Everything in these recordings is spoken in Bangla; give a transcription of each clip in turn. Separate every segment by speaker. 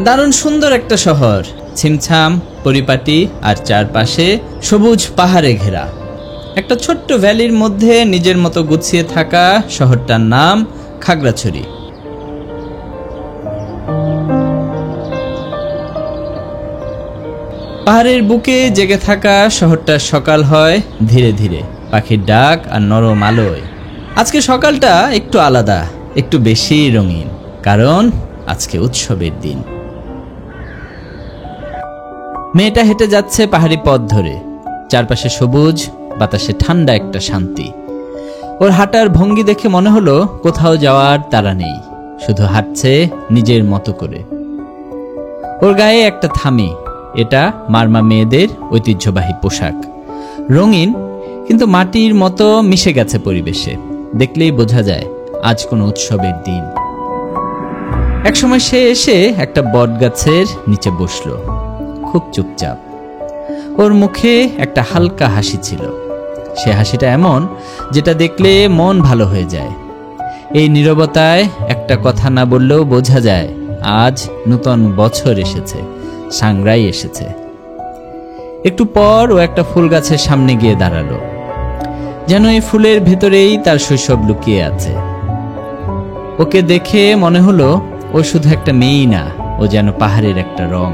Speaker 1: দারুণ সুন্দর একটা শহর, ছিমছাম পরিপাটি আর চারপাশে সবুজ পাহাড়ে ঘেরা। একটা ছোট্ট ভ্যালির মধ্যে নিজের মতো গুছিয়ে থাকা শহরটার নাম খাগড়াছড়ি। পাহাড়ের বুকে জেগে থাকা শহরটার সকাল হয় ধীরে ধীরে পাখির ডাক আর নরম আলোয়। আজকে সকালটা একটু আলাদা, একটু বেশি রঙিন, কারণ আজকে উৎসবের দিন। মেয়েটা হেঁটে যাচ্ছে পাহাড়ি পথ ধরে, চারপাশে সবুজ, বাতাসে ঠান্ডা একটা শান্তি। ওর হাঁটার ভঙ্গি দেখে মনে হলো কোথাও যাওয়ার তাড়া নেই, শুধু হাঁটছে নিজের মতো করে। ওর গায়ে একটা থামি, এটা মারমা মেয়েদের ঐতিহ্যবাহী পোশাক। রঙিন কিন্তু মাটির মতো মিশে গেছে পরিবেশে, দেখলেই বোঝা যায় আজ কোনো উৎসবের দিন। একসময় সে এসে একটা বট গাছের নিচে বসলো, খুব চুপচাপ। ওর মুখে একটা হালকা হাসি ছিল, সে হাসিটা এমন যেটা দেখলে মন ভালো হয়ে যায়। এই নীরবতায় একটা কথা না বললেও বোঝা যায় আজ নূতন বছর এসেছে, সাংগ্রাই এসেছে। একটু পর ও একটা ফুল গাছের সামনে গিয়ে দাঁড়ালো, যেন এই ফুলের ভেতরেই তার শৈশব লুকিয়ে আছে। ওকে দেখে মনে হলো ও শুধু একটা মেয়েই না, ও যেন পাহাড়ের একটা রং,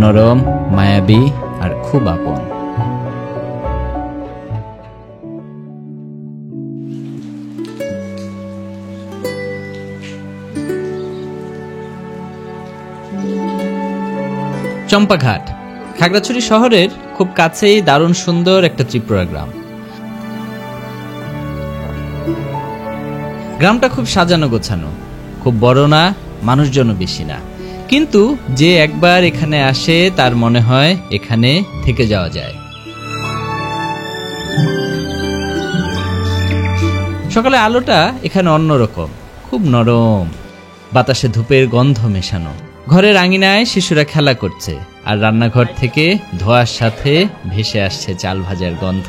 Speaker 1: নরম, মায়াবী আর খুব আপন। চম্পাঘাট খাগড়াছড়ি শহরের খুব কাছেই দারুণ সুন্দর একটা ত্রিপুরা গ্রাম। গ্রামটা খুব সাজানো গোছানো, খুব বড় না, মানুষজনও বেশি না, কিন্তু যে একবার এখানে আসে তার মনে হয় এখানে থেকে যাওয়া যায়। সকালে আলোটা এখানে অন্যরকম, খুব নরম, বাতাসে ধূপের গন্ধ মেশানো। ঘরের আঙিনায় শিশুরা খেলা করছে, আর রান্নাঘর থেকে ধোঁয়ার সাথে ভেসে আসছে চাল ভাজার গন্ধ।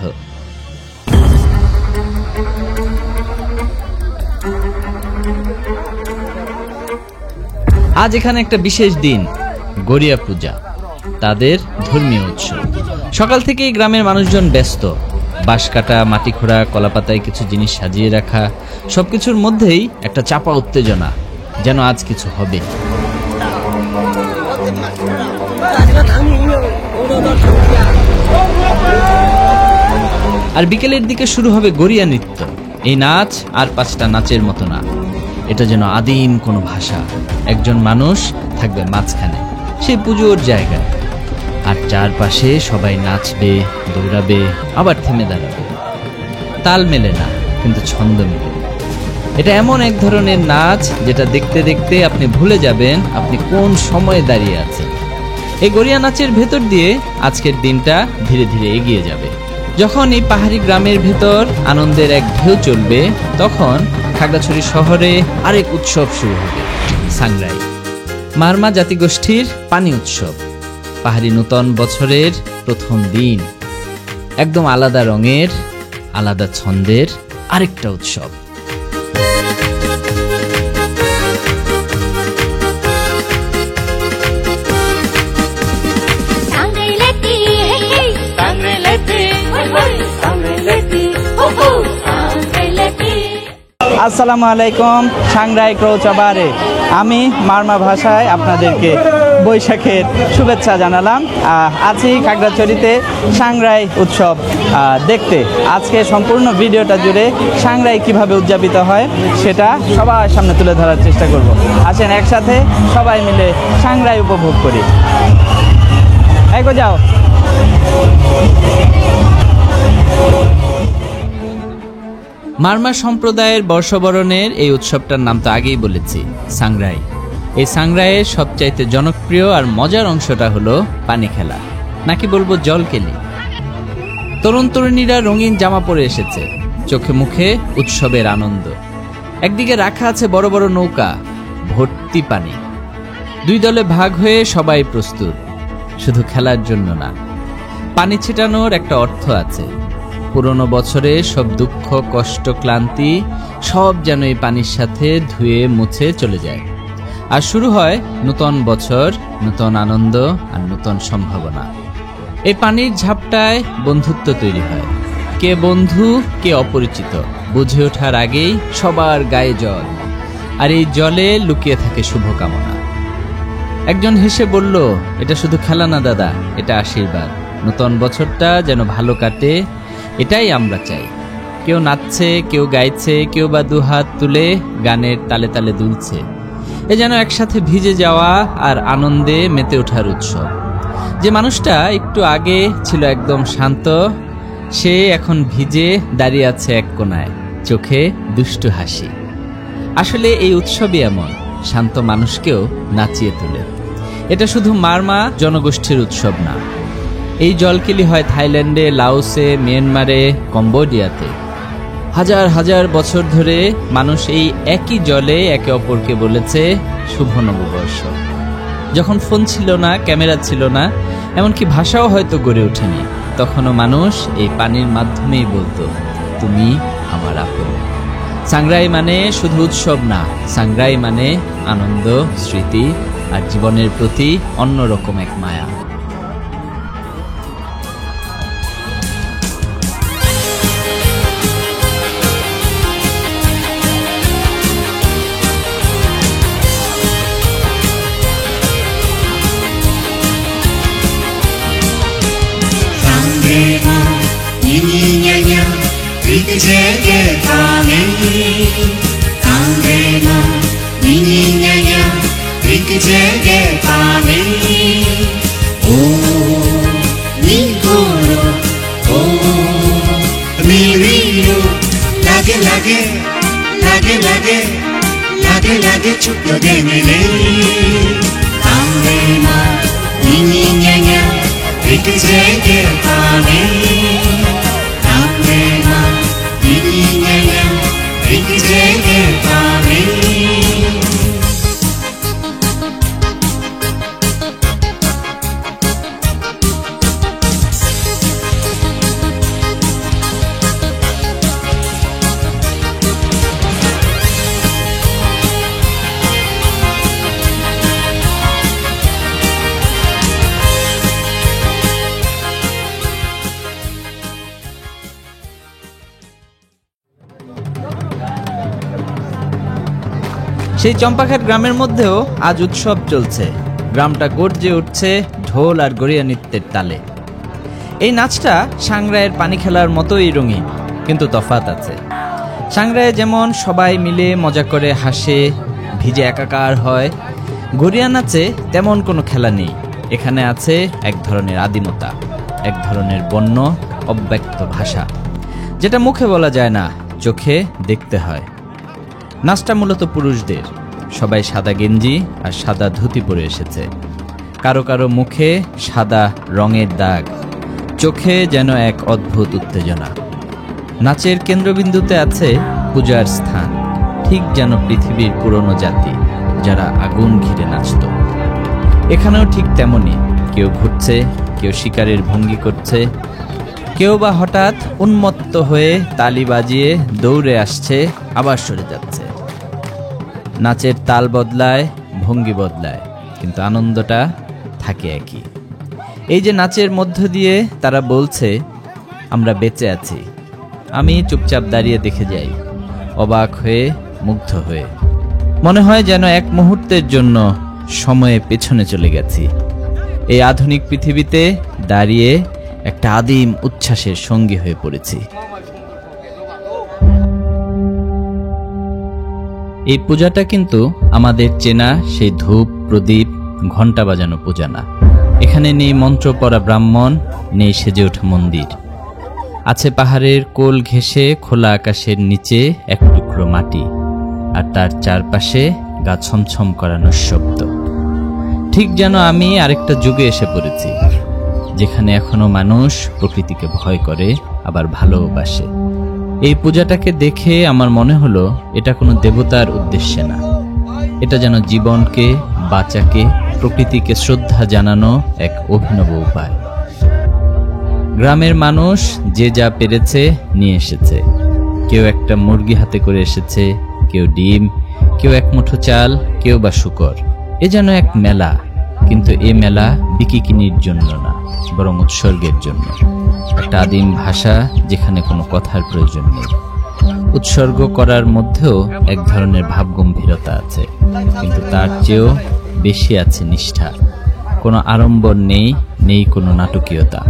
Speaker 1: আজ এখানে একটা বিশেষ দিন, গড়িয়া পূজা, তাদের ধর্মীয় উৎসব। সকাল থেকেই গ্রামের মানুষজন ব্যস্ত, বাঁশ কাটা, মাটি খোঁড়া, কলাপাতায় কিছু জিনিস সাজিয়ে রাখা, সবকিছুর মধ্যেই একটা চাপা উত্তেজনা, যেন আজ কিছু হবে। আর বিকেলের দিকে শুরু হবে গড়িয়া নৃত্য। এই নাচ আর 5টা নাচের মতো না, এটা যেন আদিম কোনো ভাষা। একজন মানুষ থাকবে মাঝখানে, সেই পুজোর জায়গায়, আর চারপাশে সবাই নাচবে, দৌড়াবে, আবার থেমে দাঁড়াবে। তাল মেলে না, কিন্তু ছন্দ মেলে। এটা এমন এক ধরনের নাচ যেটা দেখতে দেখতে আপনি ভুলে যাবেন আপনি কোন সময়ে দাঁড়িয়ে আছেন। এই গড়িয়া নাচের ভেতর দিয়ে আজকের দিনটা ধীরে ধীরে এগিয়ে যাবে। যখন এই পাহাড়ি গ্রামের ভেতর আনন্দের এক ঢেউ চলবে, তখন খাগড়াছড়ি শহরে আরেক উৎসব শুরু হবে, সাংগ্রাই, মারমা জাতিগোষ্ঠীর পানি উৎসব। পাহাড়ি নূতন বছরের প্রথম দিন, একদম আলাদা রঙের, আলাদা ছন্দের আরেকটা উৎসব।
Speaker 2: আসসালামু আলাইকুম, সাংগ্রাই ক্রৌচাবারে। আমি মারমা ভাষায় আপনাদেরকে বৈশাখের শুভেচ্ছা জানালাম। আছি খাগড়াছড়িতে সাংগ্রাই উৎসব দেখতে। আজকে সম্পূর্ণ ভিডিওটা জুড়ে সাংগ্রাই কিভাবে উদযাপিত হয় সেটা সবার সামনে তুলে ধরার চেষ্টা করব। আসেন একসাথে সবাই মিলে সাংগ্রাই উপভোগ করি। এগো যাও।
Speaker 1: মারমা সম্প্রদায়ের বর্ষবরণের এই উৎসবটার নাম তো আগেই বলেছি, সাংগ্রাই। এই সাংগ্রাইয়ের সবচাইতে জনপ্রিয় আর মজার অংশটা হলো পানি খেলা, নাকি বলবো জল কেলি। তরুণ তরুণীরা রঙিন জামা পরে এসেছে, চোখে মুখে উৎসবের আনন্দ। একদিকে রাখা আছে বড় বড় নৌকা, ভর্তি পানি। দুই দলে ভাগ হয়ে সবাই প্রস্তুত, শুধু খেলার জন্য না, পানি ছিটানোর একটা অর্থ আছে। পুরনো বছরে সব দুঃখ, কষ্ট, ক্লান্তি সব যেন এই পানির সাথে ধুয়ে মুছে চলে যায়। আর শুরু হয় নতুন বছর, নতুন আনন্দ আর নতুন সম্ভাবনা। এই পানির ঝাপটায় বন্ধুত্ব তৈরি হয়। কে বন্ধু কে অপরিচিত বুঝে ওঠার আগেই সবার গায়ে জল, আর এই জলে লুকিয়ে থাকে শুভকামনা। একজন হেসে বলল, এটা শুধু খেলা না দাদা, এটা আশীর্বাদ। নতুন বছরটা যেন ভালো কাটে, এটাই আমরা চাই। কেউ নাচছে, কেউ গাইছে, কেউ বা দুহাত তুলে গানের তালে তালে দুলছে। এ যেন একসাথে ভিজে যাওয়া আর আনন্দে মেতে ওঠার উৎসব। যে মানুষটা একটু আগে ছিল একদম শান্ত, সে এখন ভিজে দাঁড়িয়ে আছে এক কোনায়, চোখে দুষ্টু হাসি। আসলে এই উৎসবই এমন, শান্ত মানুষকেও নাচিয়ে তোলে। এটা শুধু মারমা জনগোষ্ঠীর উৎসব না। এই জলকেলি হয় থাইল্যান্ডে, লাওসে, মিয়ানমারে, কম্বোডিয়াতে। হাজার হাজার বছর ধরে মানুষ এই একই জলে একে অপরকে বলেছে শুভ নববর্ষ। যখন ফোন ছিল না, ক্যামেরা ছিল না, এমনকি ভাষাও হয়তো গড়ে ওঠেনি, তখনও মানুষ এই পানির মাধ্যমেই বলতো, তুমি আমার আপন। সাংগ্রাই মানে শুধু উৎসব না, সাংগ্রাই মানে আনন্দ, স্মৃতি আর জীবনের প্রতি অন্যরকম এক মায়া।
Speaker 3: Lage chuklo de mele, amre ma, nini nyanya, rikijege pame. Amre ma, nini nyanya, rikijege pame.
Speaker 1: সেই চম্পাঘাট গ্রামের মধ্যেও আজ উৎসব চলছে। গ্রামটা গর্জে উঠছে ঢোল আর গড়িয়া নৃত্যের তালে। এই নাচটা সাংগ্রাইয়ের পানি খেলার মতোই রঙিন, কিন্তু তফাৎ আছে। সাংগ্রাইয়ে যেমন সবাই মিলে মজা করে হাসে, ভিজে একাকার হয়, গড়িয়া নাচে তেমন কোনো খেলা নেই। এখানে আছে এক ধরনের আদিমতা, এক ধরনের বন্য অব্যক্ত ভাষা, যেটা মুখে বলা যায় না, চোখে দেখতে হয়। নাচটা মূলত পুরুষদের, সবাই সাদা গেঞ্জি আর সাদা ধুতি পরে এসেছে। কারো কারো মুখে সাদা রঙের দাগ, চোখে যেন এক অদ্ভুত উত্তেজনা। নাচের কেন্দ্রবিন্দুতে আছে পূজার স্থান, ঠিক যেন পৃথিবীর পুরনো জাতি যারা আগুন ঘিরে নাচত। এখানেও ঠিক তেমনই, কেউ ঘুরছে, কেউ শিকারের ভঙ্গি করছে, কেউ বা হঠাৎ উন্মত্ত হয়ে তালি বাজিয়ে দৌড়ে আসছে, আবার সরে যাচ্ছে। নাচের তাল বদলায়, ভঙ্গি বদলায়, কিন্তু আনন্দটা থাকে একই। এই যে নাচের মধ্য দিয়ে তারা বলছে আমরা বেঁচে আছি। আমি চুপচাপ দাঁড়িয়ে দেখে যাই, অবাক হয়ে, মুগ্ধ হয়ে। মনে হয় যেন এক মুহূর্তের জন্য সময়ে পেছনে চলে গেছি। এই আধুনিক পৃথিবীতে দাঁড়িয়ে একটা আদিম উচ্ছ্বাসের সঙ্গী হয়ে পড়েছি। এই পূজাটা কিন্তু আমাদের চেনা সেই ধূপ, প্রদীপ, ঘণ্টা বাজানো পূজা না। এখানে নেই মন্ত্র পড়া ব্রাহ্মণ, নেই সেজে ওঠা মন্দির। আছে পাহাড়ের কোল ঘেঁষে খোলা আকাশের নিচে এক টুকরো মাটি, আর তার চারপাশে গা ছমছম করানোর শব্দ। ঠিক যেন আমি আরেকটা যুগে এসে পড়েছি, যেখানে এখনো মানুষ প্রকৃতিকে ভয় করে, আবার ভালোবাসে। এই পূজাটাকে দেখে আমার মনে হলো এটা কোনো দেবতার উদ্দেশ্যে না, এটা যেন জীবনকে, বাঁচাকে, প্রকৃতিকে শ্রদ্ধা জানানো এক অভিনব উপায়। গ্রামের মানুষ যে যা পেরেছে নিয়ে এসেছে। কেউ একটা মুরগি হাতে করে এসেছে, কেউ ডিম, কেউ এক মুঠো চাল, কেউ বা শুকর। এ যেন এক মেলা, কিন্তু এ মেলা বিকিকিনির জন্য না, বরং উৎসর্গের জন্য। একটা আদিম ভাষা যেখানে কোনো কথার প্রয়োজন নেই। উৎসর্গ করার মধ্যেও এক ধরনের ভাবগম্ভীরতা আছে, কিন্তু তার চেয়েও বেশি আছে নিষ্ঠা। কোনো আড়ম্বর নেই, নেই কোনো নাটকীয়তা,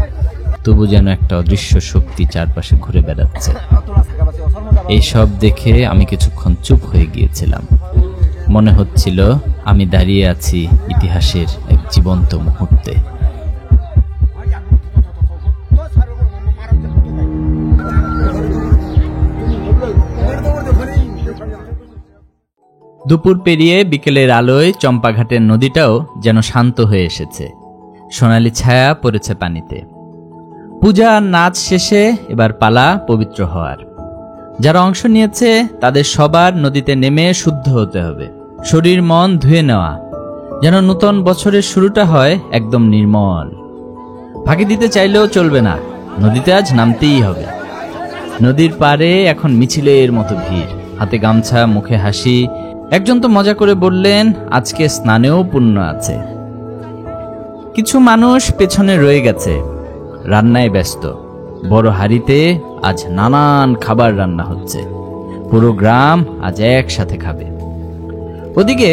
Speaker 1: তবু যেন একটা অদৃশ্য শক্তি চারপাশে ঘুরে বেড়াচ্ছে। এইসব দেখে আমি কিছুক্ষণ চুপ হয়ে গিয়েছিলাম। মনে হচ্ছিল আমি দাঁড়িয়ে আছি ইতিহাসের এক জীবন্ত মুহূর্তে। দুপুর পেরিয়ে বিকেলের আলোয় চম্পাঘাটের নদীটাও যেন শান্ত হয়ে এসেছে। সোনালি ছায়া পড়েছে পানিতে। পূজা আর নাচ শেষে এবার পালা পবিত্র হওয়ার। যারা অংশ নিয়েছে তাদের সবার নদীতে নেমে শুদ্ধ হতে হবে, শরীর মন ধুয়ে নেওয়া, যেন নূতন বছরের শুরুটা হয় একদম নির্মল। ফাঁকি দিতে চাইলেও চলবে না, নদীতে আজ নামতেই হবে। নদীর পাড়ে এখন মিছিলের মতো ভিড়, হাতে গামছা, মুখে হাসি। একজন তো মজা করে বললেন, আজকে স্নানেও পুণ্য আছে। কিছু মানুষ পেছনে রয়ে গেছে, রান্নায় ব্যস্ত। বড় হাঁড়িতে আজ নানান খাবার রান্না হচ্ছে, পুরো গ্রাম আজ একসাথে খাবে। ওদিকে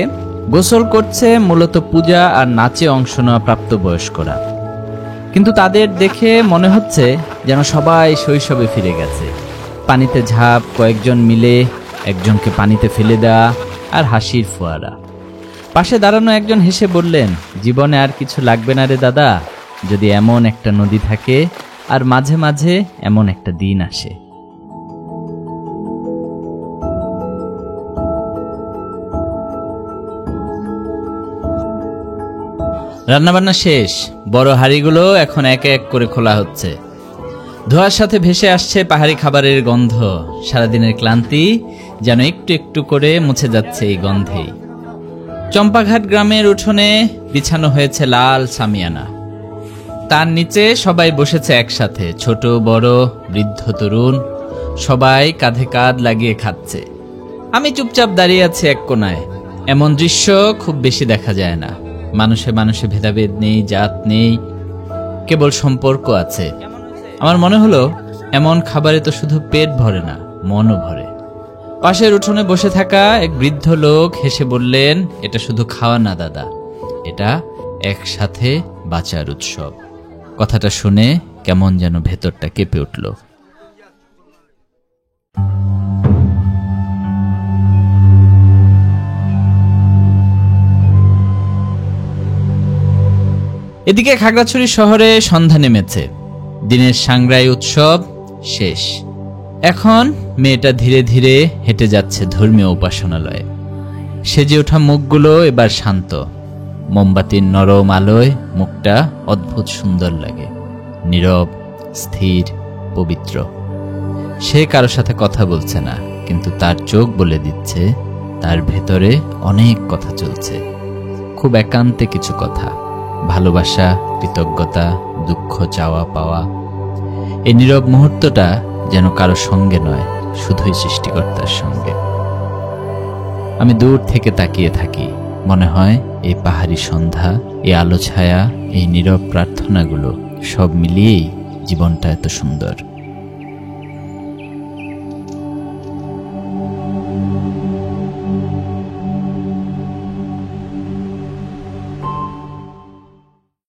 Speaker 1: গোসল করছে মূলত পূজা আর নাচে অংশ নেওয়া প্রাপ্তবয়স্করা, কিন্তু তাদের দেখে মনে হচ্ছে যেন সবাই শৈশবে ফিরে গেছে। পানিতে ঝাঁপ, কয়েকজন মিলে একজনকে পানিতে ফেলে দেওয়া, আর হাসির ফোয়ারা। পাশে দাঁড়ানো একজন হেসে বললেন, জীবনে আর কিছু লাগবে না রে দাদা, যদি এমন একটা নদী থাকে আর মাঝে মাঝে এমন একটা দিন আসে। রান্নাবান্না শেষ, বড় হাঁড়িগুলো এখন এক এক করে খোলা হচ্ছে। ধোঁয়ার সাথে ভেসে আসছে পাহাড়ি খাবারের গন্ধ। সারাদিনের ক্লান্তি যেন একটু একটু করে মুছে যাচ্ছে এই গন্ধেই। চম্পাঘাট গ্রামের উঠোনে বিছানো হয়েছে লাল সামিয়ানা, তার নিচে সবাই বসেছে একসাথে, ছোট বড়, বৃদ্ধ তরুণ, সবাই কাঁধে কাঁধ লাগিয়ে খাচ্ছে। আমি চুপচাপ দাঁড়িয়ে আছি এক কোনায়। এমন দৃশ্য খুব বেশি দেখা যায় না। মানুষে মানুষে ভেদাভেদ নেই, জাত নেই, কেবল সম্পর্ক আছে। আমার মনে হলো এমন খাবারে তো শুধু পেট ভরে না, মনও ভরে। পাশের উঠোনে বসে থাকা এক বৃদ্ধ লোক হেসে বললেন, এটা শুধু খাওয়া না দাদা, এটা একসাথে বাঁচার উৎসব। কথাটা শুনে কেমন যেন ভেতরটা কেঁপে উঠল। এদিকে খাগড়াছড়ি শহরে সন্ধ্যা নেমেছে। দিনের সাংগ্রাই উৎসব শেষ। এখন মেয়েটা ধীরে ধীরে হেঁটে যাচ্ছে ধর্মীয় উপাসনালয়ে। সেজে ওঠা মুখগুলো এবার শান্ত। মোমবাতির নরম আলোয় মুখটা অদ্ভুত সুন্দর লাগে, নীরব, স্থির, পবিত্র। সে কারো সাথে কথা বলছে না, কিন্তু তার চোখ বলে দিচ্ছে তার ভেতরে অনেক কথা চলছে, খুব একান্তে কিছু কথা। ভালোবাসা, কৃতজ্ঞতা, দুঃখ, চাওয়া পাওয়া। এই নীরব মুহূর্তটা যেন কারো সঙ্গে নয়, শুধুই সৃষ্টিকর্তার সঙ্গে। আমি দূর থেকে তাকিয়ে থাকি, মনে হয় এই পাহাড়ি সন্ধ্যা, এই আলো ছায়া, এই নীরব প্রার্থনাগুলো সব মিলিয়েই জীবনটা এত সুন্দর।